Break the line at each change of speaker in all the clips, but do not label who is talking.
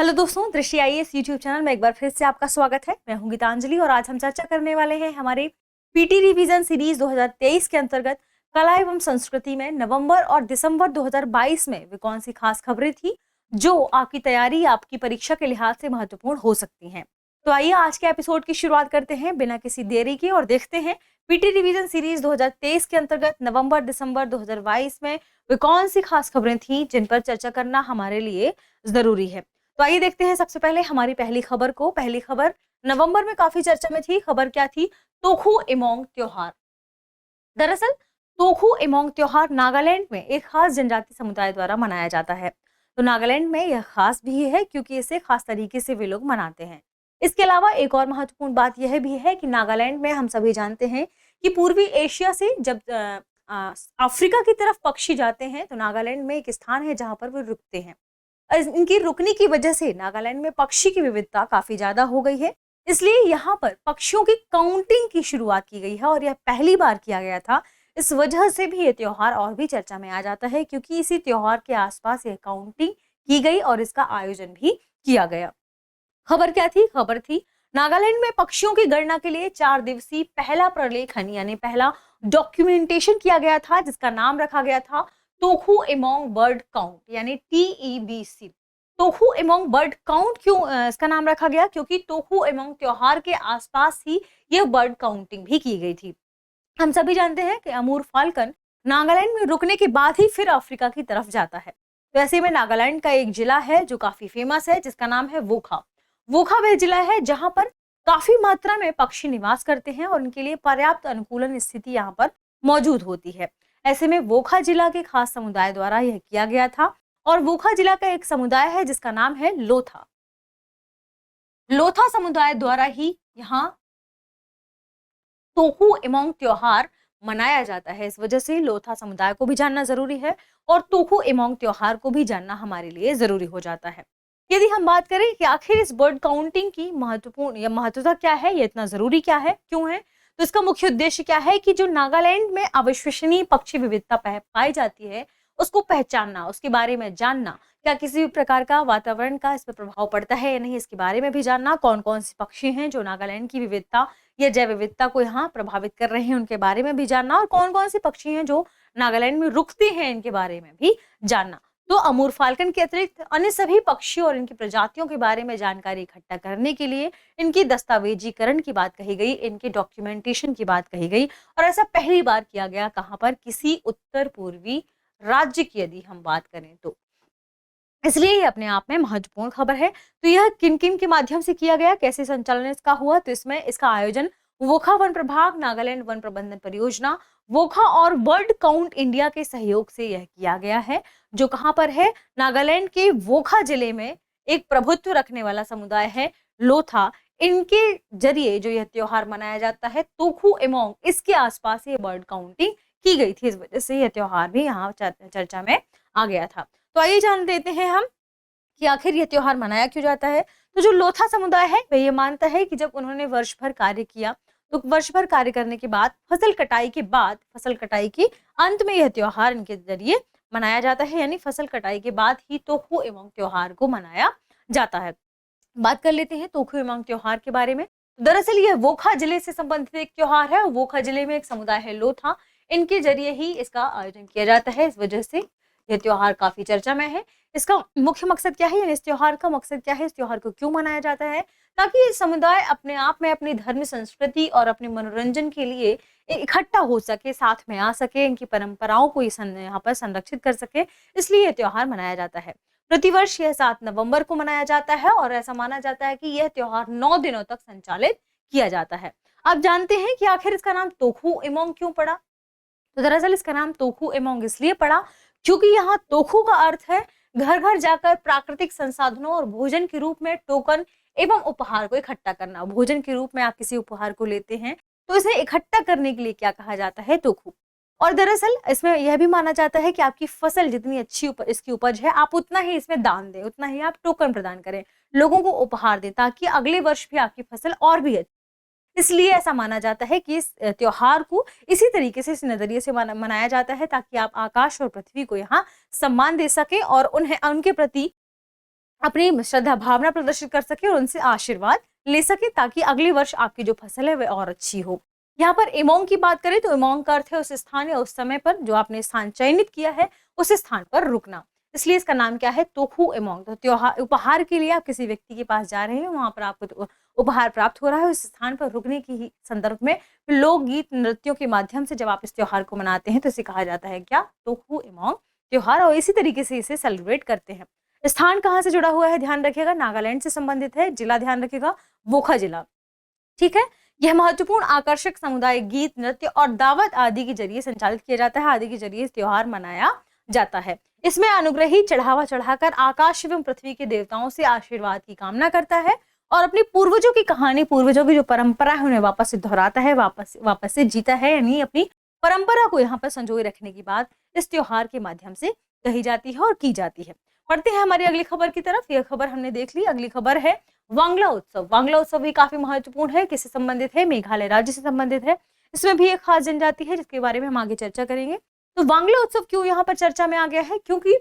Hello दोस्तों, दृष्टि IAS YouTube channel में एक बार फिर से आपका स्वागत है। मैं हूं गीतांजलि और आज हम चर्चा करने वाले हैं हमारे पीटी रिवीजन सीरीज 2023 के अंतर्गत कला एवं संस्कृति में नवंबर और दिसंबर 2022 में वे कौन सी खास खबरें थी जो आपकी तैयारी, आपकी परीक्षा के लिहाज से महत्वपूर्ण हो सकती हैं। तो आइए आज के एपिसोड की शुरुआत करते हैं बिना किसी देरी के और देखते हैं पीटी रिवीजन सीरीज 2023 के अंतर्गत नवंबर दिसंबर 2022 में वे कौन सी खास खबरें थी जिन पर चर्चा करना हमारे लिए जरूरी है। तो आइए देखते हैं सबसे पहले हमारी पहली खबर को। पहली खबर नवंबर में काफी चर्चा में थी। खबर क्या थी? तोखू इमोंग त्योहार। दरअसल तोखू इमोंग त्योहार नागालैंड में एक खास जनजाति समुदाय द्वारा मनाया जाता है। तो नागालैंड में यह खास भी है क्योंकि इसे खास तरीके से वे लोग मनाते हैं। इसके अलावा एक और महत्वपूर्ण बात यह भी है कि नागालैंड में हम सभी जानते हैं कि पूर्वी एशिया से जब अफ्रीका की तरफ पक्षी जाते हैं तो नागालैंड में एक स्थान है जहां पर वे रुकते हैं। इनकी रुकने की वजह से नागालैंड में पक्षी की विविधता काफी ज्यादा हो गई है, इसलिए यहाँ पर पक्षियों की काउंटिंग की शुरुआत की गई है और यह पहली बार किया गया था। इस वजह से भी ये त्योहार और भी चर्चा में आ जाता है क्योंकि इसी त्योहार के आसपास यह काउंटिंग की गई और इसका आयोजन भी किया गया। खबर क्या थी? खबर थी नागालैंड में पक्षियों की गणना के लिए 4 दिवसीय पहला प्रलेखन यानी पहला डॉक्यूमेंटेशन किया गया था, जिसका नाम रखा गया था तोखू इमोंग बर्ड काउंट यानी TEBC। तोखू इमोंग बर्ड काउंट क्यों इसका नाम रखा गया? क्योंकि तोखू इमोंग त्योहार के आसपास ही यह बर्ड काउंटिंग भी की गई थी। हम सभी जानते हैं कि अमूर फाल्कन नागालैंड में रुकने के बाद ही फिर अफ्रीका की तरफ जाता है। तो ऐसे में नागालैंड का एक जिला है जो काफी फेमस है, जिसका नाम है वोखा। वोखा वह जिला है जहां पर काफी मात्रा में पक्षी निवास करते हैं और उनके लिए पर्याप्त अनुकूलन स्थिति यहाँ पर मौजूद होती है। ऐसे में वोखा जिला के खास समुदाय द्वारा यह किया गया था और वोखा जिला का एक समुदाय है जिसका नाम है लोथा। लोथा समुदाय द्वारा ही यहाँ तोखू इमोंग त्योहार मनाया जाता है। इस वजह से लोथा समुदाय को भी जानना जरूरी है और तोखू इमोंग त्योहार को भी जानना हमारे लिए जरूरी हो जाता है। यदि हम बात करें कि आखिर इस बर्ड काउंटिंग की महत्वपूर्ण या महत्वता क्या है, ये इतना जरूरी क्या है, क्यों है, तो इसका मुख्य उद्देश्य क्या है कि जो नागालैंड में अविश्वसनीय पक्षी विविधता पाई जाती है उसको पहचानना, उसके बारे में जानना, क्या किसी भी प्रकार का वातावरण का इस पर प्रभाव पड़ता है या नहीं, इसके बारे में भी जानना, कौन कौन से पक्षी हैं जो नागालैंड की विविधता या जैव विविधता को यहाँ प्रभावित कर रहे हैं उनके बारे में भी जानना, और कौन कौन से पक्षी हैं जो नागालैंड में रुकते हैं इनके बारे में भी जानना। तो अमूर फाल्कन के अतिरिक्त अन्य सभी पक्षियों और इनकी प्रजातियों के बारे में जानकारी इकट्ठा करने के लिए इनकी दस्तावेजीकरण की बात कही गई, इनके डॉक्यूमेंटेशन की बात कही गई और ऐसा पहली बार किया गया कहां पर? किसी उत्तर पूर्वी राज्य की यदि हम बात करें तो। इसलिए ये अपने आप में महत्वपूर्ण खबर है। तो यह किन किन के माध्यम से किया गया, कैसे संचालन इसका हुआ? तो इसमें इसका आयोजन वोखा वन प्रभाग, नागालैंड वन प्रबंधन परियोजना, वोखा और बर्ड काउंट इंडिया के सहयोग से यह किया गया है, जो कहां पर है? नागालैंड के वोखा जिले में एक प्रभुत्व रखने वाला समुदाय है लोथा। इनके जरिए जो यह त्योहार मनाया जाता है तोखू इमोंग, इसके आसपास ये बर्ड काउंटिंग की गई थी। इस वजह से यह त्योहार भी यहाँ चर्चा में आ गया था। तो आइए जान लेते हैं हम कि आखिर यह त्योहार मनाया क्यों जाता है। तो जो लोथा समुदाय है वह ये मानता है कि जब उन्होंने वर्ष भर कार्य किया तो वर्ष भर कार्य करने के बाद फसल कटाई के अंत में यह त्योहार इनके जरिए मनाया जाता है, यानी फसल कटाई के बाद ही तोखू इमोंग त्योहार को मनाया जाता है। बात कर लेते हैं तोखू इमोंग त्योहार के बारे में। दरअसल यह वोखा जिले से संबंधित एक त्योहार है। वोखा जिले में एक समुदाय है लोथा, इनके जरिए ही इसका आयोजन किया जाता है। इस वजह से यह त्योहार काफी चर्चा में है। इसका मुख्य मकसद क्या है, यानी इस त्योहार का मकसद क्या है, इस त्योहार को क्यों मनाया जाता है? ताकि ये समुदाय अपने आप में अपनी धर्म संस्कृति और अपने मनोरंजन के लिए इकट्ठा हो सके, साथ में आ सके, इनकी परंपराओं को यहाँ पर संरक्षित कर सके, इसलिए यह त्योहार मनाया जाता है। प्रतिवर्ष यह 7 नवंबर को मनाया जाता है और ऐसा माना जाता है कि यह त्योहार 9 दिनों तक संचालित किया जाता है। आप जानते हैं कि आखिर इसका नाम तोखू इमोंग क्यों पड़ा? तो दरअसल इसका नाम तोखू इमोंग इसलिए पड़ा क्योंकि यहाँ तोखू का अर्थ है घर घर जाकर प्राकृतिक संसाधनों और भोजन के रूप में टोकन एवं उपहार को इकट्ठा करना। भोजन के रूप में आप किसी उपहार को लेते हैं तो इसे इकट्ठा करने के लिए क्या कहा जाता है? तोखू। और दरअसल इसमें यह भी माना जाता है कि आपकी फसल जितनी अच्छी इसकी उपज है, आप उतना ही इसमें दान दें, उतना ही आप टोकन प्रदान करें, लोगों को उपहार दें, ताकि अगले वर्ष भी आपकी फसल और भी अच्छी। इसलिए ऐसा माना जाता है कि इस त्योहार को इसी तरीके से, इस नजरिए से मनाया जाता है ताकि आप आकाश और पृथ्वी को यहाँ सम्मान दे सके और उन्हें उनके प्रति अपनी श्रद्धा भावना प्रदर्शित कर सके और उनसे आशीर्वाद ले सके, ताकि अगले वर्ष आपकी जो फसल है वह और अच्छी हो। यहाँ पर इमोंग की बात करें तो इमोंग का अर्थ है उस स्थान या उस समय पर जो आपने स्थान चयनित किया है उस स्थान पर रुकना, इसलिए इसका नाम क्या है, तोखु इमोंग। तो त्योहार उपहार के लिए आप किसी व्यक्ति के पास जा रहे हैं, वहां पर आपको तो उपहार प्राप्त हो रहा है, उस स्थान पर रुकने की ही संदर्भ में लोकगीत नृत्यों के माध्यम से जब आप इस त्योहार को मनाते हैं तो इसे कहा जाता है क्या, तोखु इमोंग त्योहार। और इसी तरीके से इसे सेलिब्रेट करते हैं। स्थान कहाँ से जुड़ा हुआ है ध्यान रखिएगा, नागालैंड से संबंधित है। जिला ध्यान रखिएगा वोखा जिला, ठीक है। यह महत्वपूर्ण आकर्षक समुदाय गीत नृत्य और दावत आदि के जरिए संचालित किया जाता है, आदि के जरिए त्योहार मनाया जाता है। इसमें अनुग्रही चढ़ावा चढ़ाकर आकाश एवं पृथ्वी के देवताओं से आशीर्वाद की कामना करता है और अपने पूर्वजों की कहानी, पूर्वजों की जो परंपरा है उन्हें वापस से दोहराता है, वापस से जीता है, यानी अपनी परंपरा को यहाँ पर संजोए रखने की बात इस त्योहार के माध्यम से कही जाती है और की जाती है। पढ़ते हैं हमारी अगली खबर की तरफ। यह खबर हमने देख ली। अगली खबर है वांगला उत्सव। वांगला उत्सव भी काफी महत्वपूर्ण है। किससे संबंधित है, मेघालय राज्य से संबंधित है। इसमें भी एक खास जनजाति है जिसके बारे में हम आगे चर्चा करेंगे। तो वांगला उत्सव क्यों यहाँ पर चर्चा में आ गया है, क्योंकि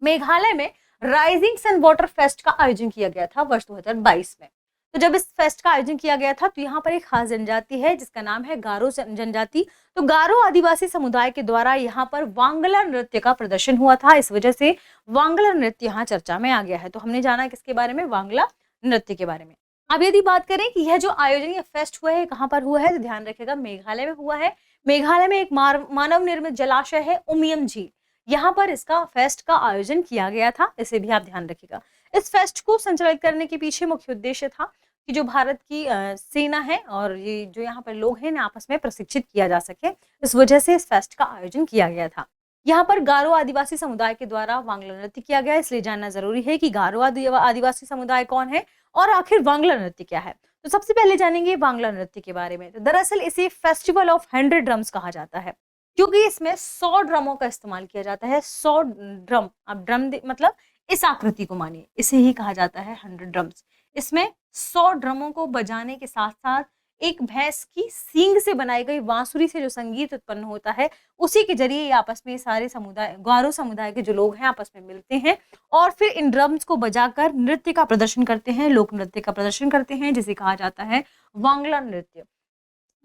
मेघालय में राइजिंग सन वाटर फेस्ट का आयोजन किया गया था वर्ष 2022 में। तो जब इस फेस्ट का आयोजन किया गया था तो यहाँ पर एक खास जनजाति है जिसका नाम है गारो जनजाति। तो गारो आदिवासी समुदाय के द्वारा यहाँ पर वांगला नृत्य का प्रदर्शन हुआ था, इस वजह से वांगला नृत्य यहाँ चर्चा में आ गया है। तो हमने जाना किसके बारे में, वांगला नृत्य के बारे में। अब यदि बात करें कि यह जो आयोजन या फेस्ट हुआ है कहाँ पर हुआ है, तो ध्यान रखिएगा मेघालय में हुआ है। मेघालय में एक मानव निर्मित जलाशय है उमियम झील, यहाँ पर इसका फेस्ट का आयोजन किया गया था, इसे भी आप ध्यान रखिएगा। इस फेस्ट को संचालित करने के पीछे मुख्य उद्देश्य था कि जो भारत की सेना है और ये जो यहाँ पर लोग हैं आपस में प्रशिक्षित किया जा सके, इस वजह से इस फेस्ट का आयोजन किया गया था। यहाँ पर गारो आदिवासी समुदाय के द्वारा वांगला नृत्य किया गया, इसलिए जानना जरूरी है कि गारो आदिवासी समुदाय कौन है और आखिर वांगला नृत्य क्या है। तो सबसे पहले जानेंगे वांगला नृत्य के बारे में। तो दरअसल इसे फेस्टिवल ऑफ 100 ड्रम्स कहा जाता है, क्योंकि इसमें 100 ड्रमों का इस्तेमाल किया जाता है। 100 ड्रम, अब ड्रम मतलब इस आकृति को मानिए, इसे ही कहा जाता है 100 ड्रम्स। इसमें 100 ड्रमों को बजाने के साथ साथ एक भैंस की सींग से बनाई गई बांसुरी से जो संगीत उत्पन्न होता है, उसी के जरिए ये आपस में सारे समुदाय, गारो समुदाय के जो लोग हैं आपस में मिलते हैं और फिर इन ड्रम्स को बजाकर नृत्य का प्रदर्शन करते हैं, लोक नृत्य का प्रदर्शन करते हैं, जिसे कहा जाता है वांगला नृत्य।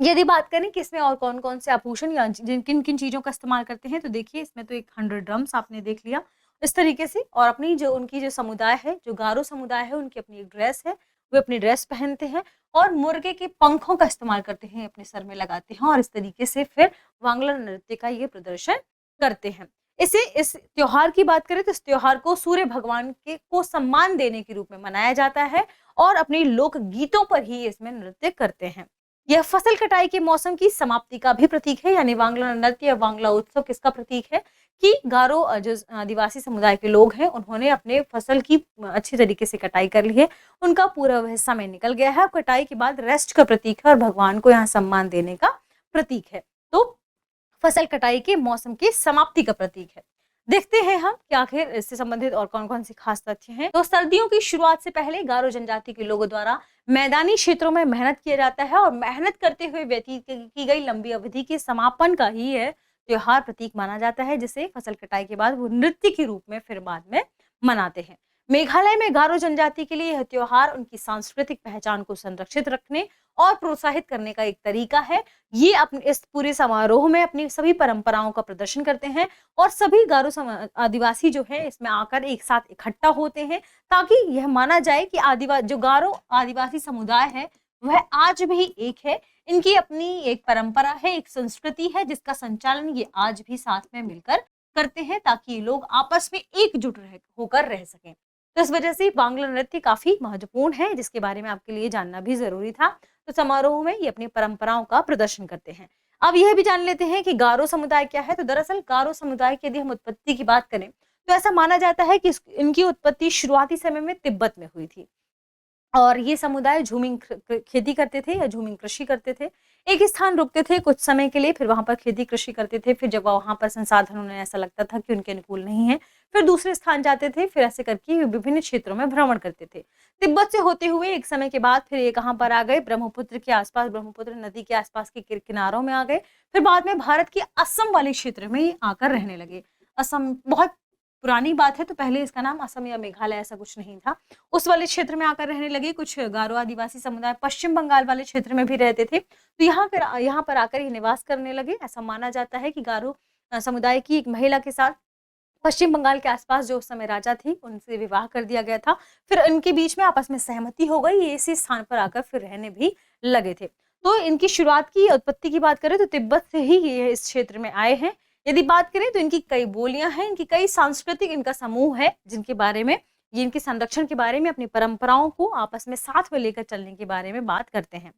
यदि बात करें कि इसमें और कौन कौन से आभूषण या किन किन चीजों का इस्तेमाल करते हैं, तो देखिए इसमें तो एक 100 ड्रम्स आपने देख लिया इस तरीके से, और अपनी जो उनकी जो समुदाय है, जो गारो समुदाय है, उनकी अपनी एक ड्रेस है, वे अपनी ड्रेस पहनते हैं और मुर्गे के पंखों का इस्तेमाल करते हैं, अपने सर में लगाते हैं और इस तरीके से फिर वांगला नृत्य का ये प्रदर्शन करते हैं। इस त्योहार की बात करें तो इस त्योहार को सूर्य भगवान के को सम्मान देने के रूप में मनाया जाता है और अपने लोक गीतों पर ही इसमें नृत्य करते हैं। यह फसल कटाई के मौसम की समाप्ति का भी प्रतीक है, यानी वांगला नृत्य या वांगला उत्सव किसका प्रतीक है कि गारो जो आदिवासी समुदाय के लोग हैं उन्होंने अपने फसल की अच्छी तरीके से कटाई कर ली है, उनका पूरा वह समय निकल गया है, कटाई के बाद रेस्ट का प्रतीक है और भगवान को यहाँ सम्मान देने का प्रतीक है। तो फसल कटाई के मौसम की समाप्ति का प्रतीक है। देखते हैं हम कि आखिर इससे संबंधित और कौन कौन से खास तथ्य हैं। तो सर्दियों की शुरुआत से पहले गारो जनजाति के लोगों द्वारा मैदानी क्षेत्रों में मेहनत किया जाता है और मेहनत करते हुए व्यतीत की गई लंबी अवधि के समापन का ही यह त्योहार प्रतीक माना जाता है, जिसे फसल कटाई के बाद वो नृत्य के रूप में फिर बाद में मनाते हैं। मेघालय में गारो जनजाति के लिए यह त्योहार उनकी सांस्कृतिक पहचान को संरक्षित रखने और प्रोत्साहित करने का एक तरीका है। ये अपने इस पूरे समारोह में अपनी सभी परंपराओं का प्रदर्शन करते हैं और सभी गारो आदिवासी जो है इसमें आकर एक साथ इकट्ठा होते हैं, ताकि यह माना जाए कि जो गारो आदिवासी समुदाय है वह आज भी एक है, इनकी अपनी एक परंपरा है, एक संस्कृति है जिसका संचालन ये आज भी साथ में मिलकर करते हैं, ताकि ये लोग आपस में एकजुट होकर रह सकें। तो इस वजह से वांगला नृत्य काफी महत्वपूर्ण है, जिसके बारे में आपके लिए जानना भी जरूरी था। तो समारोह में ये अपनी परंपराओं का प्रदर्शन करते हैं। अब यह भी जान लेते हैं कि गारो समुदाय क्या है। तो दरअसल गारो समुदाय की यदि हम उत्पत्ति की बात करें तो ऐसा माना जाता है कि इनकी उत्पत्ति शुरुआती समय में तिब्बत में हुई थी और ये समुदाय झूमिंग खेती करते थे या झूमिंग कृषि करते थे। एक स्थान रुकते थे कुछ समय के लिए, फिर वहां पर खेती कृषि करते थे, फिर जब वहां पर संसाधन उन्हें ऐसा लगता था कि उनके अनुकूल नहीं है, फिर दूसरे स्थान जाते थे, फिर ऐसे करके विभिन्न क्षेत्रों में भ्रमण करते थे। तिब्बत से होते हुए एक समय के बाद फिर ये कहाँ पर आ गए, ब्रह्मपुत्र के आसपास, ब्रह्मपुत्र नदी के आसपास के किनारों में आ गए, फिर बाद में भारत के असम वाले क्षेत्र में आकर रहने लगे। असम बहुत पुरानी बात है, तो पहले इसका नाम असम या मेघालय ऐसा कुछ नहीं था। उस वाले क्षेत्र में आकर रहने लगे। कुछ गारो आदिवासी समुदाय पश्चिम बंगाल वाले क्षेत्र में भी रहते थे, तो यहाँ पर आकर ये निवास करने लगे। ऐसा माना जाता है कि गारो समुदाय की एक महिला के साथ पश्चिम बंगाल के आसपास जो उस समय राजा थी, उनसे विवाह कर दिया गया था। फिर इनके बीच में आपस में सहमति हो गई, ये इसी स्थान पर आकर फिर रहने भी लगे थे। तो इनकी शुरुआत की उत्पत्ति की बात करें तो तिब्बत से ही ये इस क्षेत्र में आए हैं। यदि बात करें तो इनकी कई बोलियां हैं, इनकी कई सांस्कृतिक इनका समूह है, जिनके बारे में ये इनके संरक्षण के बारे में, अपनी परंपराओं को आपस में साथ में लेकर चलने के बारे में बात करते हैं।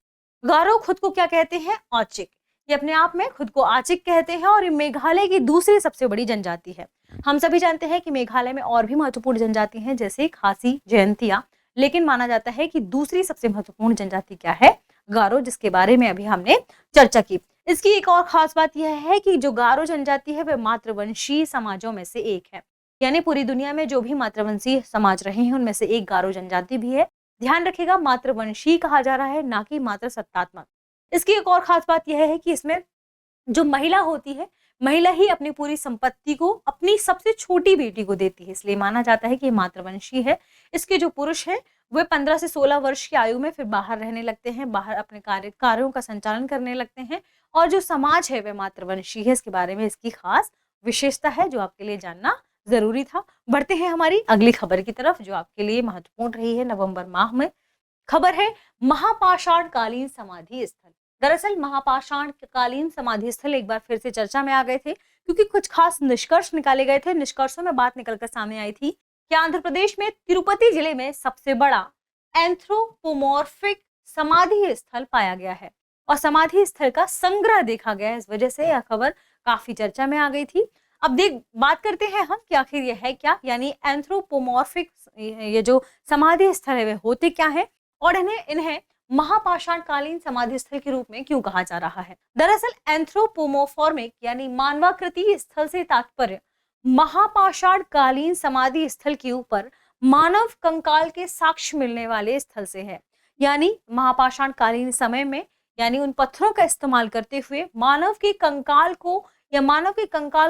गारो खुद को क्या कहते हैं? औचिक। ये अपने आप में खुद को आचिक कहते हैं और ये मेघालय की दूसरी सबसे बड़ी जनजाति है। हम सभी जानते हैं कि मेघालय में और भी महत्वपूर्ण जनजाति हैं, जैसे खासी, जयंतिया, लेकिन माना जाता है कि दूसरी सबसे महत्वपूर्ण जनजाति क्या है? गारो, जिसके बारे में अभी हमने चर्चा की। इसकी एक और खास बात यह है कि जो गारो जनजाति है वह मातृवंशीय समाजों में से एक है। यानी पूरी दुनिया में जो भी मातृवंशीय समाज रहे हैं उनमें से एक गारो जनजाति भी है। ध्यान रखिएगा, मातृवंशीय कहा जा रहा है, ना कि मातृ सत्तात्मक। इसकी एक और खास बात यह है कि इसमें जो महिला होती है, महिला ही अपनी पूरी संपत्ति को अपनी सबसे छोटी बेटी को देती है, इसलिए माना जाता है कि ये मातृवंशीय है। इसके जो पुरुष है वे 15 से 16 वर्ष की आयु में फिर बाहर रहने लगते हैं, बाहर अपने कार्यों का संचालन करने लगते हैं। और जो समाज है वह मातृवंशीय है। इसके बारे में इसकी खास विशेषता है जो आपके लिए जानना जरूरी था। बढ़ते हैं हमारी अगली खबर की तरफ, जो आपके लिए महत्वपूर्ण रही है नवंबर माह में। खबर है महापाषाण कालीन समाधि स्थल। दरअसल महापाषाण कालीन समाधि स्थल एक बार फिर से चर्चा में आ गए थे, क्योंकि कुछ खास निष्कर्ष निकाले गए थे। निष्कर्षों में बात निकलकर सामने आई थी कि आंध्र प्रदेश में तिरुपति जिले में सबसे बड़ा एंथ्रोपोमॉर्फिक समाधि स्थल पाया गया है और समाधि स्थल का संग्रह देखा गया है। इस वजह से यह खबर काफी चर्चा में आ गई थी। अब बात करते हैं हम कि आखिर यह है क्या, यानी एंथ्रोपोमॉर्फिक ये जो समाधि स्थल है वे होते क्या है और इन्हें महापाषाण कालीन समाधि स्थल के रूप में क्यों कहा जा रहा है। दरअसल एंथ्रोपोमॉर्फिक यानी मानवाकृति स्थल से तात्पर्य महापाषाण कालीन समाधि स्थल के ऊपर मानव कंकाल के साक्ष्य मिलने वाले स्थल से है। यानी महापाषाण कालीन समय में, यानी उन पत्थरों का इस्तेमाल करते हुए मानव के कंकाल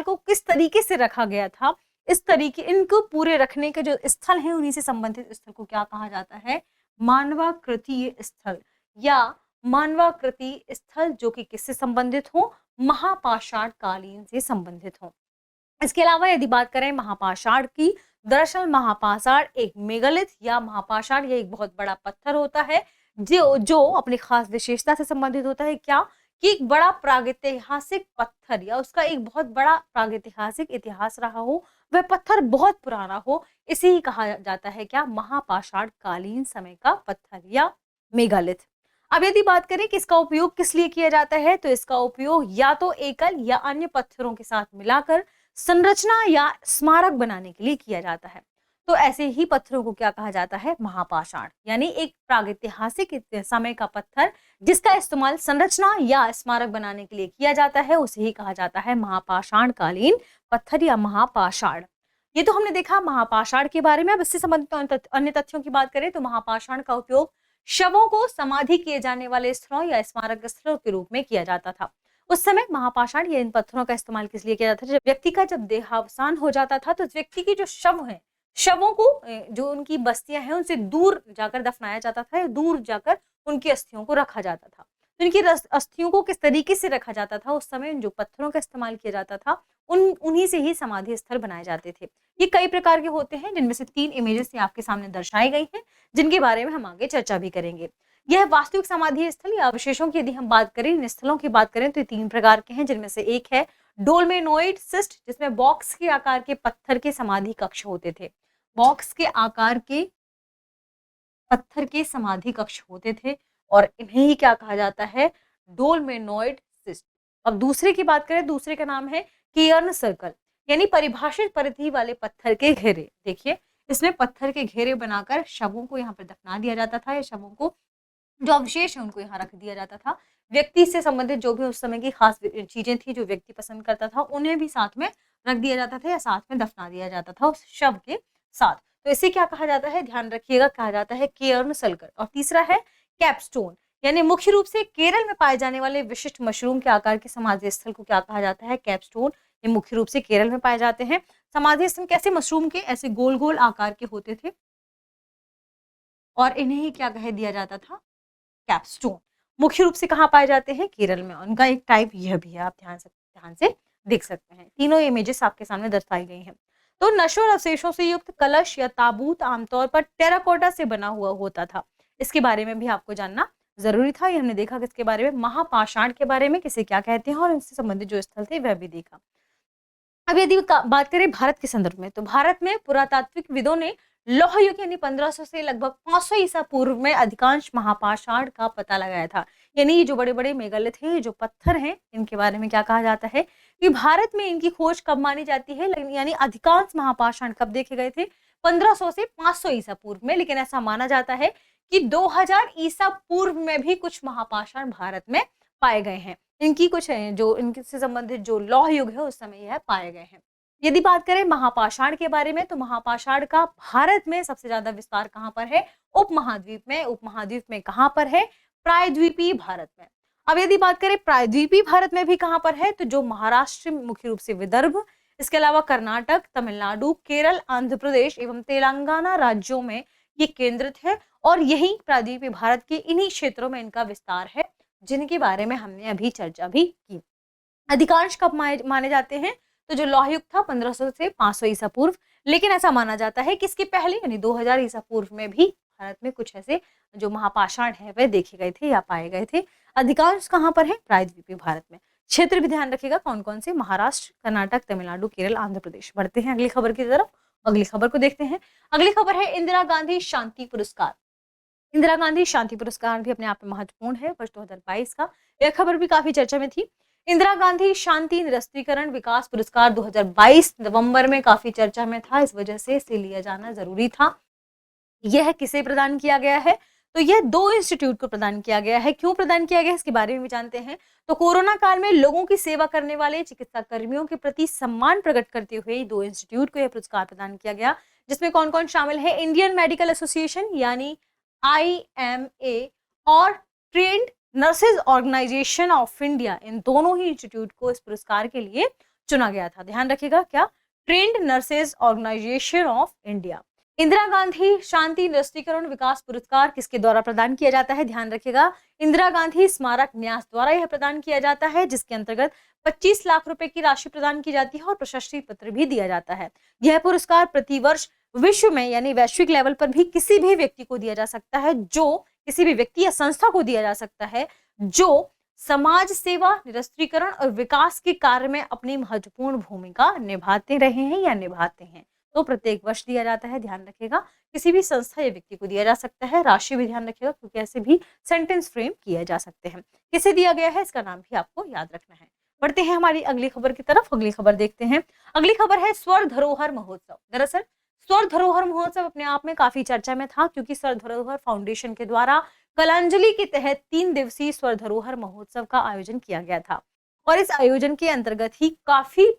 को किस तरीके से रखा गया था, इस तरीके इनको पूरे रखने के जो स्थल हैं उन्हीं से संबंधित स्थल को क्या कहा जाता है? मानवाकृतीय स्थल या मानवाकृति स्थल, जो कि किससे संबंधित हो? महापाषाण कालीन से संबंधित हो। इसके अलावा यदि बात करें महापाषाण की, दरअसल महापाषाण एक मेगालिथ या महापाषाण ये एक बहुत बड़ा पत्थर होता है जो अपनी खास विशेषता से संबंधित होता है। क्या? कि एक बड़ा प्रागैतिहासिक पत्थर या उसका एक बहुत बड़ा प्रागैतिहासिक इतिहास रहा हो, वह पत्थर बहुत पुराना हो, इसे ही कहा जाता है क्या? महापाषाण कालीन समय का पत्थर या मेगालिथ। अब यदि बात करें कि इसका उपयोग किस लिए किया जाता है, तो इसका उपयोग या तो एकल या अन्य पत्थरों के साथ मिलाकर संरचना या स्मारक बनाने के लिए किया जाता है। तो ऐसे ही पत्थरों को क्या कहा जाता है? महापाषाण, यानी एक प्रागैतिहासिक समय का पत्थर जिसका इस्तेमाल संरचना या स्मारक बनाने के लिए किया जाता है, उसे ही कहा जाता है महापाषाण कालीन पत्थर या महापाषाण। ये तो हमने देखा महापाषाण के बारे में। अब इससे संबंधित अन्य तथ्यों की बात करें तो महापाषाण का उपयोग शवों को समाधि किए जाने वाले स्थलों या स्मारक स्थलों के रूप में किया जाता था। उस समय महापाषाण या इन पत्थरों का इस्तेमाल किस लिए किया जाता था? जब व्यक्ति का देहावसान हो जाता था तो व्यक्ति की जो शव है, शवों को जो उनकी बस्तियां हैं उनसे दूर जाकर दफनाया जाता था या दूर जाकर उनकी अस्थियों को रखा जाता था। तो इनकी अस्थियों को किस तरीके से रखा जाता था? उस समय जो पत्थरों का इस्तेमाल किया जाता था उन्हीं से ही समाधि स्थल बनाए जाते थे। ये कई प्रकार के होते हैं, जिनमें से 3 इमेजेस आपके सामने दर्शाई गई हैं, जिनके बारे में हम आगे चर्चा भी करेंगे। यह वास्तविक समाधि स्थल या अवशेषों की यदि हम बात करें, इन स्थलों की बात करें तो ये 3 प्रकार के हैं, जिनमें से एक है डोलमेनोइड सिस्ट, जिसमें बॉक्स के आकार के पत्थर के समाधि कक्ष होते थे। बॉक्स के आकार के पत्थर के समाधि कक्ष होते थे और इन्हें ही क्या कहा जाता है? डोलमेनोइड सिस्ट। अब दूसरे की बात करें, दूसरे का नाम है केयर्न सर्कल, यानी परिभाषित परिधि वाले पत्थर के घेरे। देखिए, इसमें पत्थर के घेरे बनाकर शवों को यहाँ पर दफना दिया जाता था या शवों को जो अवशेष है उनको यहाँ रख दिया जाता था। व्यक्ति से संबंधित जो भी उस समय की खास चीजें थी जो व्यक्ति पसंद करता था, उन्हें भी साथ में रख दिया जाता था या साथ में दफना दिया जाता था उस शव के साथ। तो इसे क्या कहा जाता है? ध्यान रखिएगा, कहा जाता है केयर्न सर्कल। और तीसरा है कैपस्टोन, यानी मुख्य रूप से केरल में पाए जाने वाले विशिष्ट मशरूम के आकार के समाधि स्थल को क्या कहा जाता है? कैपस्टोन ये मुख्य रूप से केरल में पाए जाते हैं। समाधि स्तंभ कैसे मशरूम के ऐसे गोल गोल आकार के होते थे और इन्हें ही क्या कह दिया जाता था, कैपस्टोन। मुख्य रूप से कहाँ पाए जाते हैं, केरल में। उनका एक टाइप यह भी है, आप ध्यान से देख सकते हैं। तीनों इमेजेस आपके सामने दर्शाई गई हैं। तो नश्वर अवशेषों से युक्त कलश या ताबूत आमतौर पर टेराकोटा से बना हुआ होता था। इसके बारे में भी आपको जानना जरूरी था। ये हमने देखा किसके बारे में, महापाषाण के बारे में, किसे क्या कहते हैं और इनसे संबंधित जो स्थल थे वह भी देखा। अब यदि बात करें भारत के संदर्भ में, तो भारत में पुरातात्विक विदों ने लौह युग यानी 1500 से लगभग 500 ईसा पूर्व में अधिकांश महापाषाण का पता लगाया था। यानी ये जो बड़े बड़े मेगालिथ हैं, जो पत्थर हैं, इनके बारे में क्या कहा जाता है कि भारत में इनकी खोज कब मानी जाती है, यानी अधिकांश महापाषाण कब देखे गए थे, 1500 से 500 ईसा पूर्व में। लेकिन ऐसा माना जाता है कि 2000 ईसा पूर्व में भी कुछ महापाषाण भारत में पाए गए हैं। इनकी कुछ जो इनसे संबंधित जो लौह युग है उस समय यह पाए गए हैं। यदि बात करें महापाषाण के बारे में, तो महापाषाण का भारत में सबसे ज्यादा विस्तार कहाँ पर है, उपमहाद्वीप में। उपमहाद्वीप में कहाँ पर है, प्रायद्वीपीय भारत में। अब यदि बात करें प्रायद्वीपीय भारत में भी कहाँ पर है, तो जो महाराष्ट्र मुख्य रूप से विदर्भ, इसके अलावा कर्नाटक, तमिलनाडु, केरल, आंध्र प्रदेश एवं तेलंगाना राज्यों में ये केंद्रित है। और यही प्रायद्वीपीय भारत के इन्हीं क्षेत्रों में इनका विस्तार है, जिनके बारे में हमने अभी चर्चा भी की। अधिकांश कब माने जाते हैं, तो जो लौह युग था 1500 से 500 ईसा पूर्व। लेकिन ऐसा माना जाता है कि इसके पहले यानी 2000 ईसा पूर्व में भी भारत में कुछ ऐसे जो महापाषाण है वह देखे गए थे या पाए गए थे। अधिकांश कहाँ पर है, प्रायद्वीपीय भारत में। क्षेत्र भी ध्यान रखिएगा कौन कौन से, महाराष्ट्र, कर्नाटक, तमिलनाडु, केरल, आंध्र प्रदेश। बढ़ते हैं अगली खबर की तरफ। अगली खबर को देखते हैं। अगली खबर है इंदिरा गांधी शांति पुरस्कार। इंदिरा गांधी शांति पुरस्कार भी अपने आप में महत्वपूर्ण है, वर्ष 2022 का। यह खबर भी काफी चर्चा में थी। इंदिरा गांधी शांति निरस्त्रीकरण विकास पुरस्कार 2022 नवंबर में काफी चर्चा में था, इस वजह से इसे लिया जाना जरूरी था। यह किसे प्रदान किया गया है, तो यह 2 इंस्टीट्यूट को प्रदान किया गया है। क्यों प्रदान किया गया है, इसके बारे में भी जानते हैं। तो कोरोना काल में लोगों की सेवा करने वाले चिकित्सा कर्मियों के प्रति सम्मान प्रकट करते हुए 2 इंस्टीट्यूट को यह पुरस्कार प्रदान किया गया, जिसमें कौन कौन शामिल है, इंडियन मेडिकल एसोसिएशन यानी IMA और trained nurses organisation of India. इन दोनों ही इंस्टीट्यूट को इस पुरस्कार के लिए चुना गया था। ध्यान रखिएगा, क्या, trained nurses organisation of India. Indira Gandhi शांति निरस्त्रीकरण विकास पुरस्कार किसके द्वारा प्रदान किया जाता है, ध्यान रखिएगा, इंदिरा गांधी स्मारक न्यास द्वारा यह प्रदान किया जाता है, जिसके अंतर्गत 25 लाख रुपए की राशि प्रदान की जाती है और प्रशस्ति पत्र भी दिया जाता है। यह पुरस्कार प्रतिवर्ष विश्व में यानी वैश्विक लेवल पर भी किसी भी व्यक्ति को दिया जा सकता है, जो किसी भी व्यक्ति या संस्था को दिया जा सकता है जो समाज सेवा, निरस्त्रीकरण और विकास के कार्य में अपनी महत्वपूर्ण भूमिका निभाते रहे हैं या निभाते हैं। तो प्रत्येक वर्ष दिया जाता है, ध्यान रखिएगा। किसी भी संस्था या व्यक्ति को दिया जा सकता है। राशि भी ध्यान रखिएगा, क्योंकि ऐसे भी सेंटेंस फ्रेम किए जा सकते हैं। किसे दिया गया है, इसका नाम भी आपको याद रखना है। बढ़ते हैं हमारी अगली खबर की तरफ। अगली खबर देखते हैं। अगली खबर है स्वर्ण धरोहर महोत्सव। दरअसल स्वर्ण धरोहर महोत्सव अपने आप में काफी चर्चा में था, क्योंकि स्वर्ण धरोहर फाउंडेशन के द्वारा कलांजलि के तहत 3 दिवसीय स्वर्ण धरोहर महोत्सव का आयोजन किया गया था। और इस आयोजन के अंतर्गत ही काफी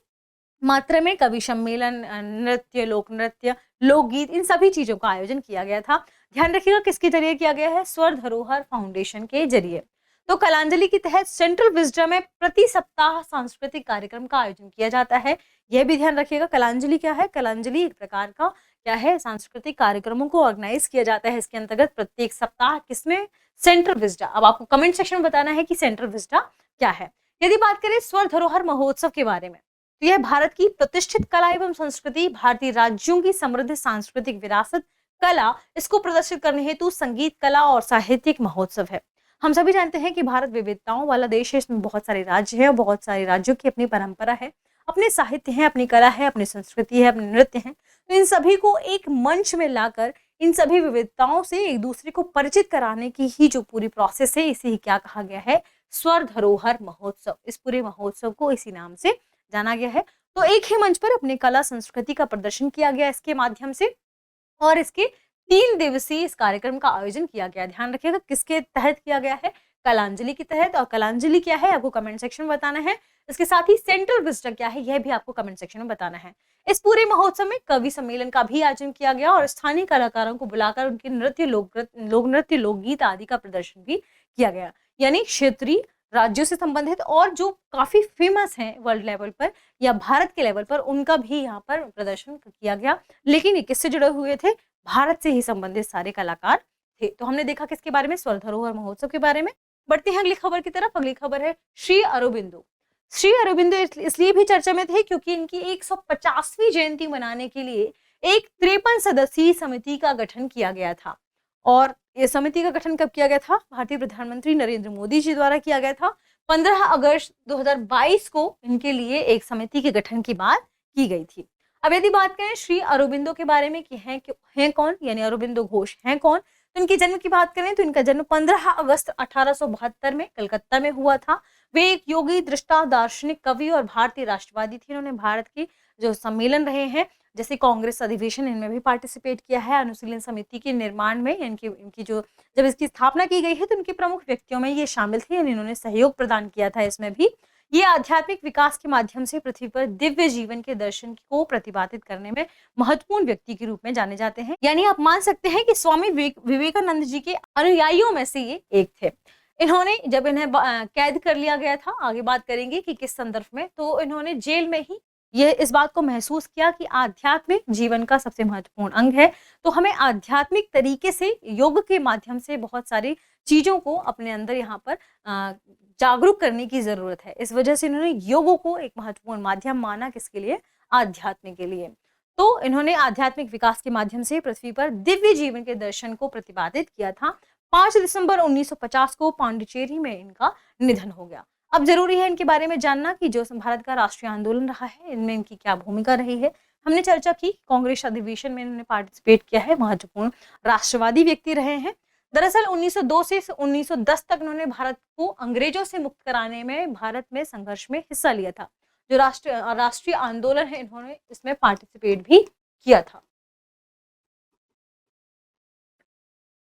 मात्रा में कवि सम्मेलन, नृत्य, लोक नृत्य, लोकगीत, इन सभी चीजों का आयोजन किया गया था। ध्यान रखिएगा किसके जरिए किया गया है, स्वर्ण धरोहर फाउंडेशन के जरिए। तो कलांजलि के तहत सेंट्रल विजडम में प्रति सप्ताह सांस्कृतिक कार्यक्रम का आयोजन किया जाता है। यह भी ध्यान रखिएगा, कलांजलि क्या है, कलांजलि एक प्रकार का क्या है, सांस्कृतिक कार्यक्रमों को ऑर्गेनाइज किया जाता है। इसके अंतर्गत प्रत्येक सप्ताह किसमें, सेंट्रल विजडा। अब आपको कमेंट सेक्शन में बताना है कि सेंट्रल विजडा क्या है। यदि बात करें स्वर्ण धरोहर महोत्सव के बारे में, तो यह भारत की प्रतिष्ठित कला एवं संस्कृति, भारतीय राज्यों की समृद्ध सांस्कृतिक विरासत, कला, इसको प्रदर्शित करने हेतु संगीत, कला और साहित्यिक महोत्सव है। हम सभी जानते हैं कि भारत विविधताओं वाला देश है। इसमें बहुत सारे राज्य हैं और बहुत सारे राज्यों की अपनी परंपरा है, अपने साहित्य है, अपनी कला है, अपनी संस्कृति है, अपने नृत्य हैं। तो इन सभी को एक मंच में लाकर इन सभी विविधताओं से एक दूसरे को परिचित कराने की ही जो पूरी प्रोसेस है, इसे ही क्या कहा गया है, स्वर्ण धरोहर महोत्सव। इस पूरे महोत्सव को इसी नाम से जाना गया है। तो एक ही मंच पर अपनी कला संस्कृति का प्रदर्शन किया गया इसके माध्यम से, और इसके 3 दिवसीय इस कार्यक्रम का आयोजन किया गया। ध्यान रखिएगा किसके तहत किया गया है, कलांजलि के तहत। और कलांजलि क्या है आपको कमेंट सेक्शन में बताना है। इसके साथ ही सेंट्रल विजडम क्या है यह भी आपको कमेंट सेक्शन में बताना है। इस पूरे महोत्सव में कवि सम्मेलन का भी आयोजन किया गया और स्थानीय कलाकारों को बुलाकर उनके नृत्य, लोक नृत्य, लोकगीत आदि का प्रदर्शन भी किया गया। यानी क्षेत्रीय, राज्यों से संबंधित और जो काफी फेमस हैं वर्ल्ड लेवल पर या भारत के लेवल पर, उनका भी यहाँ पर प्रदर्शन किया गया। लेकिन ये किससे जुड़े हुए थे? भारत से ही संबंधित सारे कलाकार थे। तो हमने देखा किसके बारे में? स्वर्ण धरोहर महोत्सव के बारे में। बढ़ते हैं अगली खबर की तरफ। अगली खबर है श्री अरबिंदो। श्री अरबिंदो इसलिए भी चर्चा में थे क्योंकि इनकी 150वीं जयंती मनाने के लिए एक 53 सदस्यीय समिति का गठन किया गया था। और ये समिति का गठन कब किया गया था? भारतीय प्रधानमंत्री नरेंद्र मोदी जी द्वारा किया गया था। 15 अगस्त 2022 को इनके लिए एक समिति के गठन की बात की गई थी। अब यदि बात करें श्री अरबिंदो के बारे में कि हैं कौन, यानी अरबिंदो घोष हैं कौन, तो इनके जन्म की बात करें तो इनका जन्म 15 अगस्त 1872 में कलकत्ता में हुआ था। वे एक योगी, दृष्टा, दार्शनिक, कवि और भारतीय राष्ट्रवादी थे। इन्होंने भारत के जो सम्मेलन रहे हैं, जैसे कांग्रेस अधिवेशन, इनमें भी पार्टिसिपेट किया है। अनुशीलन समिति के निर्माण में इनकी जो जब इसकी स्थापना की गई है तो इनके प्रमुख व्यक्तियों में ये शामिल थे, इन्होंने सहयोग प्रदान किया था इसमें भी। ये आध्यात्मिक विकास के माध्यम से पृथ्वी पर दिव्य जीवन के दर्शन को प्रतिपादित करने में महत्वपूर्ण व्यक्ति के रूप में जाने जाते हैं। यानी आप मान सकते हैं कि स्वामी विवेकानंद जी के अनुयायियों में से ये एक थे। इन्होंने जब इन्हें कैद कर लिया गया था, आगे बात करेंगे कि किस संदर्भ में, तो इन्होंने जेल में ही ये इस बात को महसूस किया कि आध्यात्मिक जीवन का सबसे महत्वपूर्ण अंग है। तो हमें आध्यात्मिक तरीके से योग के माध्यम से बहुत सारी चीजों को अपने अंदर यहाँ पर जागरूक करने की जरूरत है। इस वजह से इन्होंने योग को एक महत्वपूर्ण माध्यम माना, किसके लिए? आध्यात्म के लिए। तो इन्होंने आध्यात्मिक विकास के माध्यम से पृथ्वी पर दिव्य जीवन के दर्शन को प्रतिपादित किया था। 5 दिसंबर 1950 को पांडिचेरी में इनका निधन हो गया। अब जरूरी है इनके बारे में जानना कि जो भारत का राष्ट्रीय आंदोलन रहा है, इनमें इनकी क्या भूमिका रही है। हमने चर्चा की, कांग्रेस अधिवेशन में इन्होंने पार्टिसिपेट किया है, महत्वपूर्ण राष्ट्रवादी व्यक्ति रहे हैं। दरअसल 1902 से 1910 तक इन्होंने भारत को अंग्रेजों से मुक्त कराने में भारत में संघर्ष में हिस्सा लिया था। जो राष्ट्रीय आंदोलन है, इन्होंने इसमें पार्टिसिपेट भी किया था।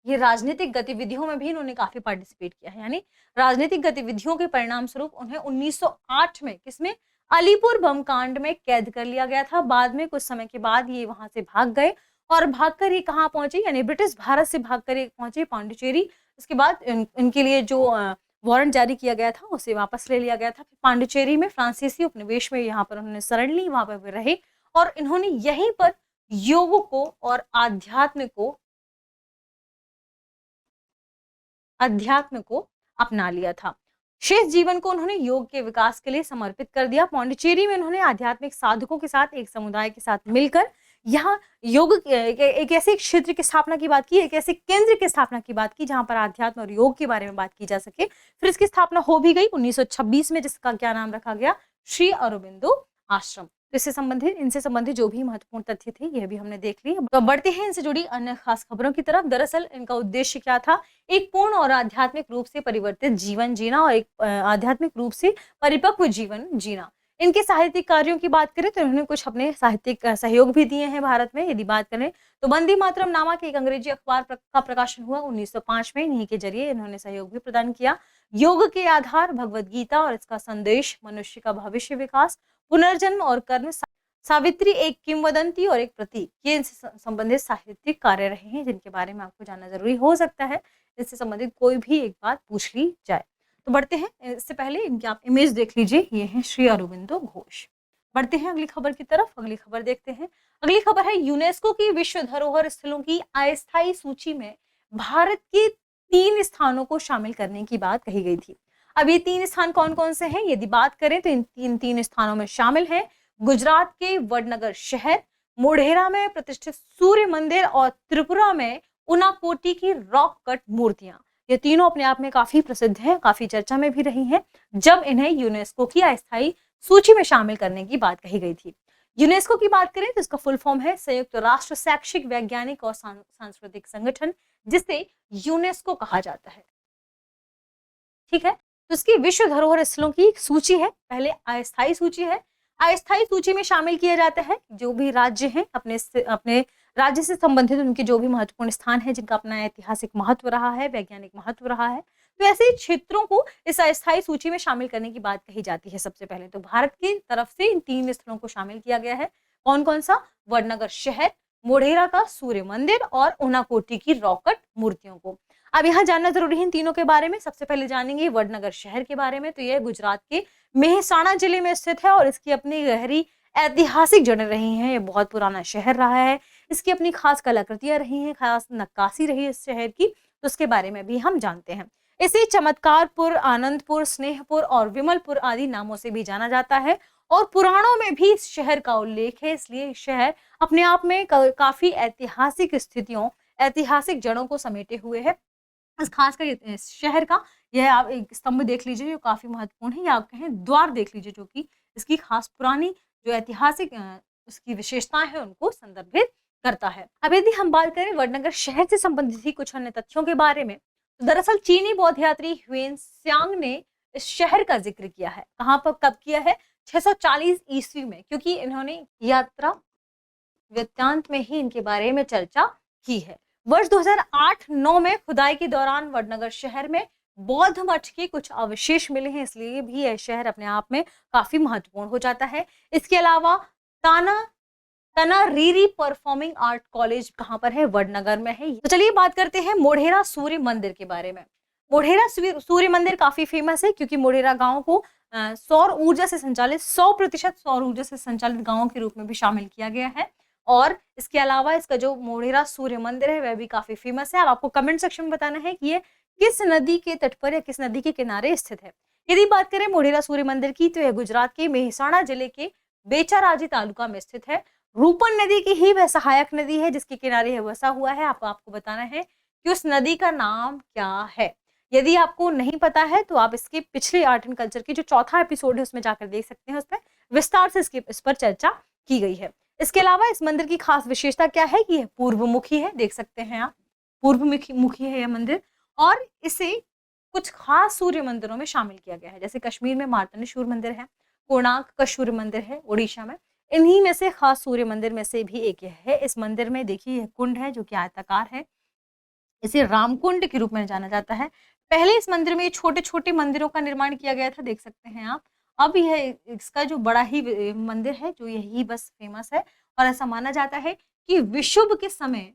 ये राजनीतिक गतिविधियों में भी इन्होंने काफी पार्टिसिपेट किया है, यानी राजनीतिक गतिविधियों के परिणाम स्वरूप उन्हें 1908 में किसमें? अलीपुर बम कांड में कैद कर लिया गया था। बाद में कुछ समय के बाद ये वहां से भाग गए और भागकर ये कहाँ पहुंचे? यानी ब्रिटिश भारत से भागकर ये पहुंचे पांडिचेरी। उसके बाद इनके लिए जो वारंट जारी किया गया था उसे वापस ले लिया गया था। पांडिचेरी में फ्रांसीसी उपनिवेश में यहाँ पर उन्होंने शरण ली, वहां पर रहे और इन्होंने यहीं पर योग को और अध्यात्म को अपना लिया था। शेष जीवन को उन्होंने योग के विकास के लिए समर्पित कर दिया। पांडिचेरी में उन्होंने आध्यात्मिक साधकों के साथ एक समुदाय के साथ मिलकर यहाँ योग एक ऐसे क्षेत्र की स्थापना की बात की, एक ऐसे केंद्र की स्थापना की बात की जहां पर आध्यात्म और योग के बारे में बात की जा सके। फिर इसकी स्थापना हो भी गई 1926 में, जिसका क्या नाम रखा गया? श्री अरबिंदो आश्रम। इससे संबंधित इनसे संबंधित जो भी महत्वपूर्ण तथ्य थे यह भी हमने देख ली। तो बढ़ते हैं इनसे जुड़ी अन्य खास खबरों की तरफ। दरअसल इनका उद्देश्य क्या था? एक पूर्ण और आध्यात्मिक रूप से परिवर्तित जीवन जीना और एक आध्यात्मिक रूप से परिपक्व जीवन जीना। इनके साहित्यिक कार्यों की बात करें तो इन्होंने कुछ अपने साहित्यिक सहयोग भी दिए हैं भारत में। यदि बात करें तो वंदे मातरम नामक एक अंग्रेजी अखबार का प्रकाशन हुआ 1905 में, इन्हीं के जरिए इन्होंने सहयोग भी प्रदान किया। योग के आधार, भगवद गीता और इसका संदेश, मनुष्य का भविष्य विकास, पुनर्जन्म और कर्म, सावित्री एक किंवदंती और एक प्रतीक, ये इनसे संबंधित साहित्यिक कार्य रहे हैं जिनके बारे में आपको जानना जरूरी हो सकता है। इससे संबंधित कोई भी एक बात पूछ ली जाए। तो बढ़ते हैं, इससे पहले इनकी आप इमेज देख लीजिए, ये है श्री अरबिंदो घोष। बढ़ते हैं अगली खबर की तरफ। अगली खबर देखते हैं। अगली खबर है यूनेस्को की विश्व धरोहर स्थलों की अस्थायी सूची में भारत के 3 स्थानों को शामिल करने की बात कही गई थी। अब ये 3 स्थान कौन कौन से हैं? यदि बात करें तो इन तीन स्थानों में शामिल है गुजरात के वडनगर शहर, मोढेरा में प्रतिष्ठित सूर्य मंदिर और त्रिपुरा में उनाकोटी की रॉक कट मूर्तियां। ये तीनों अपने आप में काफी प्रसिद्ध हैं, काफी चर्चा में भी रही हैं जब इन्हें यूनेस्को की अस्थायी सूची में शामिल करने की बात कही गई थी। यूनेस्को की बात करें तो इसका फुल फॉर्म है संयुक्त राष्ट्र शैक्षिक, वैज्ञानिक और सांस्कृतिक संगठन, जिसे यूनेस्को कहा जाता है। ठीक है, तो इसकी विश्व धरोहर स्थलों की एक सूची है। पहले अस्थायी सूची है। अस्थायी सूची में शामिल किया जाता है जो भी राज्य हैं, अपने राज्य से संबंधित उनके जो भी महत्वपूर्ण स्थान है जिनका अपना ऐतिहासिक महत्व रहा है, वैज्ञानिक महत्व रहा है, तो ऐसे क्षेत्रों को इस अस्थायी सूची में शामिल करने की बात कही जाती है। सबसे पहले तो भारत की तरफ से इन 3 स्थलों को शामिल किया गया है। कौन कौन सा? वडनगर शहर, मोढेरा का सूर्य मंदिर और उनाकोटी की रॉक कट मूर्तियों को। अब यहाँ जानना जरूरी है इन तीनों के बारे में। सबसे पहले जानेंगे वडनगर शहर के बारे में। तो यह गुजरात के मेहसाणा जिले में स्थित है और इसकी अपनी गहरी ऐतिहासिक जड़ें रही हैं। ये बहुत पुराना शहर रहा है, इसकी अपनी खास कलाकृतियां रही हैं, खास नक्काशी रही है इस शहर की, तो उसके बारे में भी हम जानते हैं। इसे चमत्कारपुर, आनंदपुर, स्नेहपुर और विमलपुर आदि नामों से भी जाना जाता है और पुराणों में भी इस शहर का उल्लेख है। इसलिए शहर अपने आप में काफी ऐतिहासिक स्थितियों, ऐतिहासिक जड़ों को समेटे हुए है। इस खासकर इस शहर का यह आप एक स्तंभ देख लीजिए जो काफी महत्वपूर्ण है, या आप कहें द्वार देख लीजिए जो कि इसकी खास पुरानी जो ऐतिहासिक उसकी विशेषताएं हैं उनको संदर्भित करता है। अब यदि हम बात करें वडनगर शहर से संबंधित ही कुछ अन्य तथ्यों के बारे में, तो दरअसल चीनी बौद्ध यात्री ह्वेन त्सांग ने इस शहर का जिक्र किया है। कहाँ पर, कब किया है? 640 ईस्वी में, क्योंकि इन्होंने यात्रा वृत्तांत में ही इनके बारे में चर्चा की है। वर्ष 2008-9 में खुदाई के दौरान वडनगर शहर में बौद्ध मठ के कुछ अवशेष मिले हैं, इसलिए भी यह शहर अपने आप में काफी महत्वपूर्ण हो जाता है। इसके अलावा तनारीरी परफॉर्मिंग आर्ट कॉलेज कहाँ पर है? वडनगर में है। तो चलिए बात करते हैं मोढेरा सूर्य मंदिर के बारे में। मोढेरा सूर्य मंदिर काफी फेमस है क्योंकि मोढेरा गांव को सौर ऊर्जा से संचालित 100% सौर ऊर्जा से संचालित गांव के रूप में भी शामिल किया गया है। और इसके अलावा इसका जो मोढेरा सूर्य मंदिर है वह भी काफी फेमस है। अब आपको कमेंट सेक्शन में बताना है कि ये किस नदी के तट पर या किस नदी के किनारे स्थित है। यदि बात करें मोढेरा सूर्य मंदिर की, तो यह गुजरात के मेहसाणा जिले के बेचाराजी तालुका में स्थित है। रूपन नदी की ही वह सहायक नदी है जिसके किनारे यह बसा हुआ है। आपको बताना है कि उस नदी का नाम क्या है। यदि आपको नहीं पता है तो आप इसके पिछले आर्ट एंड कल्चर की जो चौथा एपिसोड है उसमें जाकर देख सकते हैं, उसमें विस्तार से इस पर चर्चा की गई है। इसके अलावा इस मंदिर की खास विशेषता क्या है कि यह पूर्वमुखी है, देख सकते हैं आप, पूर्वमुखी है यह मंदिर। और इसे कुछ खास सूर्य मंदिरों में शामिल किया गया है, जैसे कश्मीर में मार्तंडेश्वर मंदिर है, कोणार्क का सूर्य मंदिर है उड़ीसा में। इन्हीं में से खास सूर्य मंदिर में से भी एक है। इस मंदिर में देखिए यह कुंड है जो कि आयताकार है, इसे रामकुंड के रूप में जाना जाता है। पहले इस मंदिर में छोटे छोटे मंदिरों का निर्माण किया गया था, देख सकते हैं आप। अब यह इसका जो बड़ा ही मंदिर है जो यही बस फेमस है, और ऐसा माना जाता है कि विषुव के समय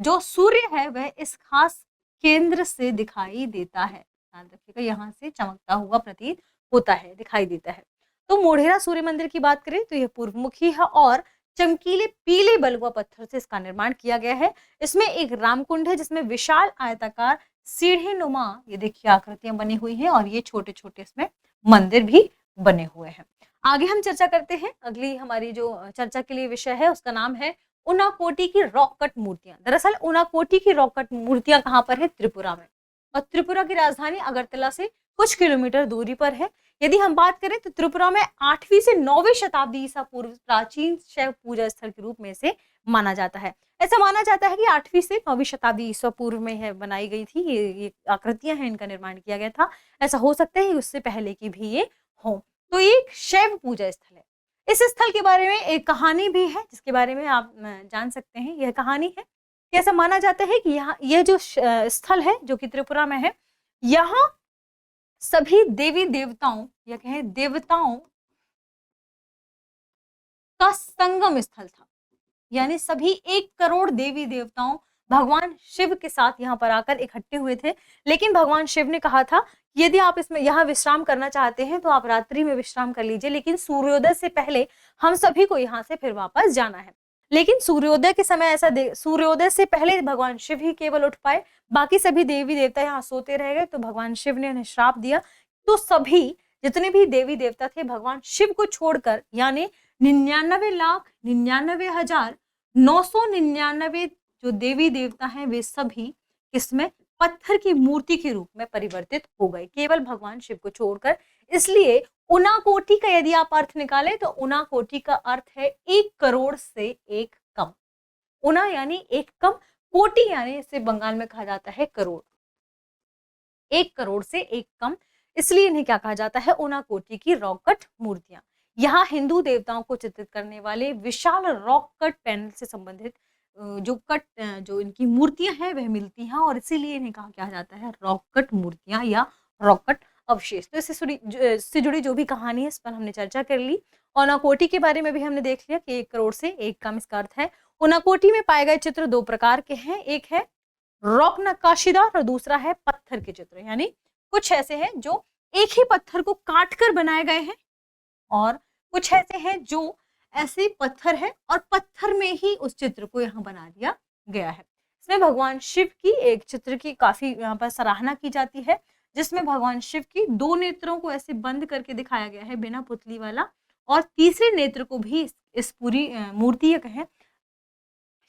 जो सूर्य है वह इस खास केंद्र से दिखाई देता है। ध्यान रखिएगा, यहाँ से चमकता हुआ प्रतीत होता है, दिखाई देता है। तो मोढेरा सूर्य मंदिर की बात करें तो यह पूर्वमुखी है और चमकीले पीले बलुआ पत्थर से इसका निर्माण किया गया है। इसमें एक रामकुंड है जिसमें विशाल आयताकार सीढ़ी नुमा, ये देखिए आकृतियां बनी हुई हैं, और ये छोटे छोटे इसमें मंदिर भी बने हुए हैं। आगे हम चर्चा करते हैं। अगली हमारी जो चर्चा के लिए विषय है उसका नाम है उनाकोटी की रॉक कट मूर्तियां। दरअसल उनाकोटी की रॉक कट मूर्तियां कहाँ पर है? त्रिपुरा में, और त्रिपुरा की राजधानी अगरतला से कुछ किलोमीटर दूरी पर है। यदि हम बात करें तो त्रिपुरा में 8वीं से 9वीं शताब्दी ईसा पूर्व प्राचीन शैव पूजा स्थल के रूप में से माना जाता है। ऐसा माना जाता है कि 8वीं से 9वीं शताब्दी ईसा पूर्व में है बनाई गई थी ये आकृतियां हैं, इनका निर्माण किया गया था। ऐसा हो सकता है उससे पहले की भी ये हो। तो ये एक शैव पूजा स्थल है। इस स्थल के बारे में एक कहानी भी है जिसके बारे में आप जान सकते हैं। यह कहानी है कि ऐसा माना जाता है कि यहाँ यह जो स्थल है जो कि त्रिपुरा में है, यहाँ सभी देवी देवताओं या कहें देवताओं का संगम स्थल था। यानी सभी 1 करोड़ देवी देवताओं भगवान शिव के साथ यहाँ पर आकर इकट्ठे हुए थे। लेकिन भगवान शिव ने कहा था यदि आप इसमें यहाँ विश्राम करना चाहते हैं तो आप रात्रि में विश्राम कर लीजिए, लेकिन सूर्योदय से पहले हम सभी को यहाँ से फिर वापस जाना है। लेकिन सूर्योदय के समय सूर्योदय से पहले भगवान शिव ही केवल उठ पाए, बाकी सभी देवी देवता यहाँ सोते रह गए। तो भगवान शिव ने उन्हें श्राप दिया। तो सभी जितने भी देवी देवता थे भगवान शिव को छोड़कर, यानी 99,99,999 जो देवी देवता हैं वे सभी इसमें पत्थर की मूर्ति के रूप में परिवर्तित हो गए, केवल भगवान शिव को छोड़कर। इसलिए उनाकोटी का यदि आप अर्थ निकालें तो उनाकोटी का अर्थ है 1 करोड़ से 1 कम। उना यानी 1 कम, कोटि यानी इसे बंगाल में कहा जाता है करोड़, 1 करोड़ से 1 कम, इसलिए इन्हें क्या कहा जाता है? उनाकोटी की रॉक कट मूर्तियां। यहाँ हिंदू देवताओं को चित्रित करने वाले विशाल रॉक कट पैनल से संबंधित जो इनकी मूर्तियां हैं वह मिलती हैं, और इसीलिए इन्हें कहा जाता है रॉक कट मूर्तियां या रॉक कट अवशेष। तो इससे जुड़ी जो भी कहानी है इस पर हमने चर्चा कर ली। उनाकोटी के बारे में भी हमने देख लिया कि 1 करोड़ से 1 कम इसका अर्थ है। उनाकोटी में पाए गए चित्र 2 प्रकार के हैं। एक है रॉक नक्काशीदार और दूसरा है पत्थर के चित्र। यानी कुछ ऐसे हैं जो एक ही पत्थर को काट कर बनाए गए हैं और कुछ ऐसे हैं जो ऐसे पत्थर है और पत्थर में ही उस चित्र को यहाँ बना दिया गया है। इसमें भगवान शिव की एक चित्र की काफी यहाँ पर सराहना की जाती है, जिसमें भगवान शिव की दो नेत्रों को ऐसे बंद करके दिखाया गया है बिना पुतली वाला, और तीसरे नेत्र को भी इस पूरी मूर्ति कहें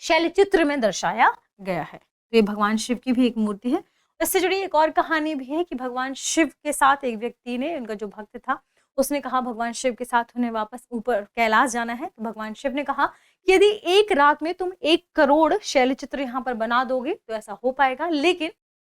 शैल चित्र में दर्शाया गया है। तो ये भगवान शिव की भी एक मूर्ति है। इससे जुड़ी एक और कहानी भी है कि भगवान शिव के साथ एक व्यक्ति ने, उनका जो भक्त था, उसने कहा भगवान शिव के साथ उन्हें वापस ऊपर कैलाश जाना है। तो भगवान शिव ने कहा कि यदि एक रात में तुम 1 करोड़ शैल चित्र यहाँ पर बना दोगे तो ऐसा हो पाएगा, लेकिन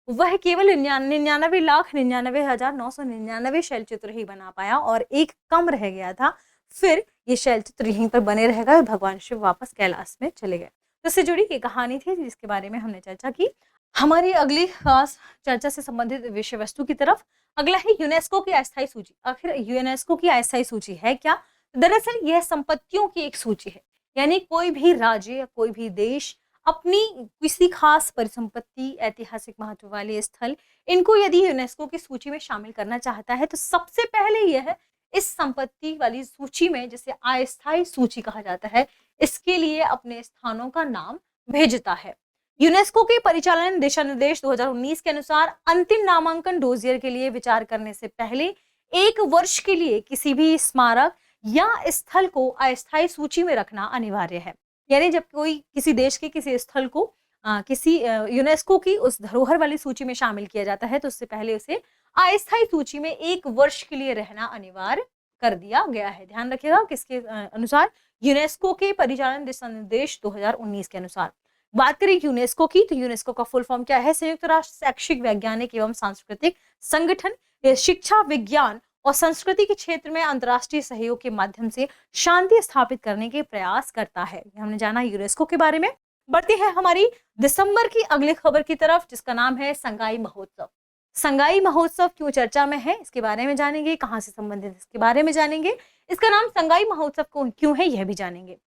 वह केवल 99,99,999 शैल चित्र ही बना पाया और एक कम रह गया था। फिर ये शैल चित्र यहीं पर बने रहेगा और भगवान शिव वापस कैलाश में चले गए। तो इससे जुड़ी ये कहानी थी जिसके बारे में हमने चर्चा की। हमारी अगली खास चर्चा से संबंधित विषय वस्तु की तरफ। अगला है यूनेस्को की अस्थायी सूची। आखिर यूनेस्को की अस्थायी सूची है क्या? दरअसल यह संपत्तियों की एक सूची है, यानी कोई भी राज्य या कोई भी देश अपनी किसी खास परिसंपत्ति, ऐतिहासिक महत्व वाले स्थल, इनको यदि यूनेस्को की सूची में शामिल करना चाहता है तो सबसे पहले यह इस संपत्ति वाली सूची में, जिसे अस्थायी सूची कहा जाता है, इसके लिए अपने स्थानों का नाम भेजता है। यूनेस्को के परिचालन दिशा निर्देश 2019 के अनुसार अंतिम नामांकन डोजियर के लिए विचार करने से पहले 1 वर्ष के लिए किसी भी स्मारक या स्थल को अस्थायी सूची में रखना अनिवार्य है। यानी जब कोई किसी देश के किसी स्थल को किसी यूनेस्को की उस धरोहर वाली सूची में शामिल किया जाता है तो उससे पहले उसे अस्थायी सूची में 1 वर्ष के लिए रहना अनिवार्य कर दिया गया है। ध्यान रखिएगा किसके अनुसार? यूनेस्को के परिचालन दिशा निर्देश 2019 के अनुसार। बात करें यूनेस्को की तो यूनेस्को का फुल फॉर्म क्या है? संयुक्त राष्ट्र शैक्षिक, वैज्ञानिक एवं सांस्कृतिक संगठन शिक्षा, विज्ञान और संस्कृति के क्षेत्र में अंतर्राष्ट्रीय सहयोग के माध्यम से शांति स्थापित करने के प्रयास करता है। हमने जाना यूनेस्को के बारे में। बढ़ते हैं हमारी दिसंबर की अगली खबर की तरफ, जिसका नाम है संगाई महोत्सव। संगाई महोत्सव क्यों चर्चा में है, इसके बारे में जानेंगे। कहां से संबंधित, इसके बारे में जानेंगे। इसका नाम संगाई महोत्सव क्यों है, यह भी जानेंगे।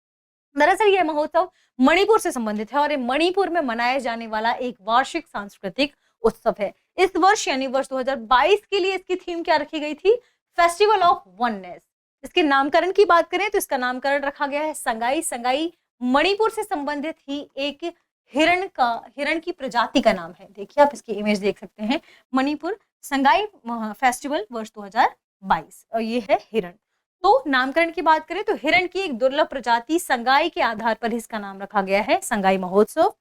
दरअसल यह महोत्सव मणिपुर से संबंधित है और ये मणिपुर में मनाया जाने वाला एक वार्षिक सांस्कृतिक उत्सव है। इस वर्ष यानी वर्ष 2022 के लिए इसकी थीम क्या रखी गई थी? Festival of oneness. इसके नामकरण की बात करें तो इसका नामकरण रखा गया है संगाई। संगाई मणिपुर से संबंधित ही एक हिरण की प्रजाति का नाम है। देखिए आप इसकी इमेज देख सकते हैं। मणिपुर संगाई फेस्टिवल वर्ष 2022 और ये है हिरण। तो नामकरण की बात करें तो हिरण की एक दुर्लभ प्रजाति संगाई के आधार पर इसका नाम रखा गया है संगाई महोत्सव।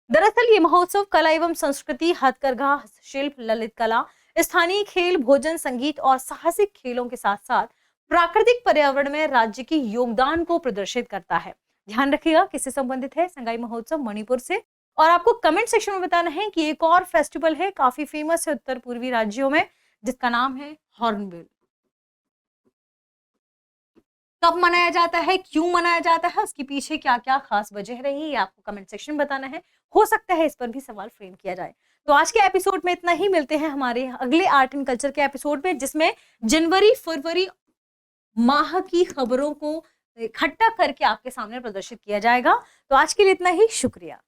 दरअसल ये महोत्सव कला एवं संस्कृति, हथकरघा, हस्तशिल्प, ललित कला, स्थानीय खेल, भोजन, संगीत और साहसिक खेलों के साथ साथ प्राकृतिक पर्यावरण में राज्य के योगदान को प्रदर्शित करता है। ध्यान रखिएगा किससे संबंधित है संगाई महोत्सव? मणिपुर से। और आपको कमेंट सेक्शन में बताना है कि एक और फेस्टिवल है, काफी फेमस है उत्तर पूर्वी राज्यों में, जिसका नाम है हॉर्नबिल। कब मनाया जाता है, क्यों मनाया जाता है, उसके पीछे क्या क्या खास वजह रही, आपको कमेंट सेक्शन में बताना है। हो सकता है इस पर भी सवाल फ्रेम किया जाए। तो आज के एपिसोड में इतना ही। मिलते हैं हमारे अगले आर्ट एंड कल्चर के एपिसोड में, जिसमें जनवरी फरवरी माह की खबरों को इकट्ठा करके आपके सामने प्रदर्शित किया जाएगा। तो आज के लिए इतना ही। शुक्रिया।